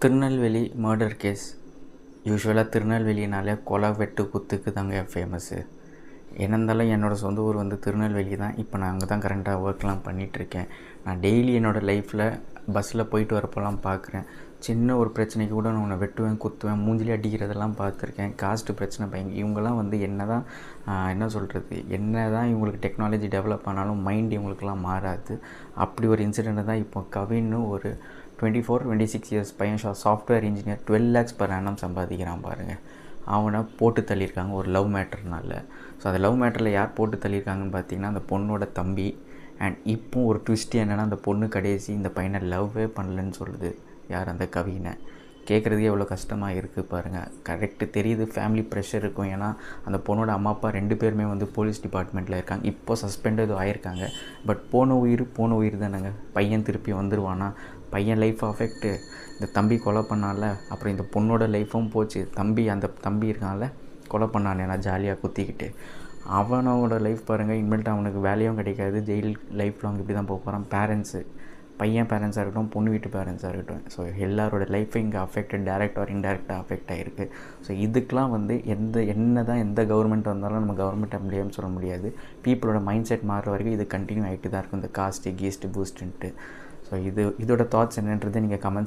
Tirunelveli murder case. யூஸ்வலாக திருநெல்வேலினாலே கொலை வெட்டு குத்துக்கு தாங்க ஃபேமஸ்ஸு. என்ன இருந்தாலும் என்னோடய சொந்த ஊர் வந்து திருநெல்வேலி தான். இப்போ நான் அங்கே தான் கரண்ட்டாக ஒர்க்லாம் பண்ணிகிட்ருக்கேன். நான் டெய்லி என்னோடய லைஃப்பில் பஸ்ஸில் போயிட்டு வரப்போலாம் பார்க்குறேன். சின்ன ஒரு பிரச்சனைக்கு கூட நான் உன்னை வெட்டுவேன், குத்துவேன், மூஞ்சிலே அடிக்கிறதெல்லாம் பார்த்துருக்கேன். காஸ்ட்டு பிரச்சனை இவங்கெல்லாம் வந்து என்ன தான் என்ன சொல்கிறது, என்ன தான் இவங்களுக்கு டெக்னாலஜி டெவலப் ஆனாலும் மைண்ட் இவங்களுக்கெல்லாம் மாறாது. அப்படி ஒரு இன்சிடெண்ட்டை தான் இப்போ கவின்னு ஒரு 24-26 இயர்ஸ் பையன் software engineer 12 lakhs per annum சம்பாதிக்கிறான் பாருங்கள். அவனை போட்டு தள்ளியிருக்காங்க ஒரு லவ் மேட்டர்னால. ஸோ அந்த லவ் மேட்டரில் யார் போட்டு தள்ளியிருக்காங்கன்னு பார்த்தீங்கன்னா அந்த பொண்ணோட தம்பி. அண்ட் இப்போ ஒரு ட்விஸ்ட் என்னென்னா அந்த பொண்ணு கடைசி இந்த பையனை லவ்வே பண்ணலன்னு சொல்லுது. யார்? அந்த கவினை. கேட்குறதுக்கே எவ்வளோ கஷ்டமாக இருக்குது பாருங்கள். கரெக்டு தெரியுது, ஃபேமிலி ப்ரெஷர் இருக்கும். ஏன்னா அந்த பொண்ணோட அம்மா அப்பா 2 பேருமே வந்து போலீஸ் டிபார்ட்மெண்ட்டில் இருக்காங்க. இப்போ சஸ்பெண்ட் எதுவும் ஆயிருக்காங்க. பட் போன உயிர் தானேங்க. பையன் திருப்பி வந்துடுவானா? பையன் லைஃப் அஃபெக்ட்டு. இந்த தம்பி கொலை பண்ணால, அப்புறம் இந்த பொண்ணோட லைஃப்பும் போச்சு. அந்த தம்பி இருக்கான்ல, கொலை பண்ணானே நான் ஜாலியாக குத்திக்கிட்டு, அவனோட லைஃப் பாருங்கள். இனிமேல்ட்டு அவனுக்கு வேலையும் கிடைக்காது. ஜெயில் லைஃப் லாங் இப்படி தான் போக போகிறான். பேரண்ட்ஸு, பையன் பேரண்ட்ஸாக இருக்கட்டும், பொண்ணு வீட்டு பேரண்ட்ஸாக இருக்கட்டும், ஸோ எல்லாரோட லைஃப்பும் இங்கே அஃபெக்டட், டைரக்ட் ஆர் இன்டைரக்டாக அஃபெக்ட் ஆகிருக்கு. ஸோ இதுக்கெலாம் வந்து எந்த கவர்மெண்ட் வந்தாலும் நம்ம கவர்மெண்ட்டை முடியாமல் சொல்ல முடியாது. பீப்புளோட மைண்ட் செட் மாறுற வரைக்கும் இது கண்டினியூ ஆகிட்டு தான் இருக்கும். இந்த காஸ்ட்டு கீஸ்ட்டு பூஸ்ட்டுன்ட்டு. ஸோ இதோட தாட்ஸ் என்னன்றதை நீங்கள் கமெண்ட்ஸ்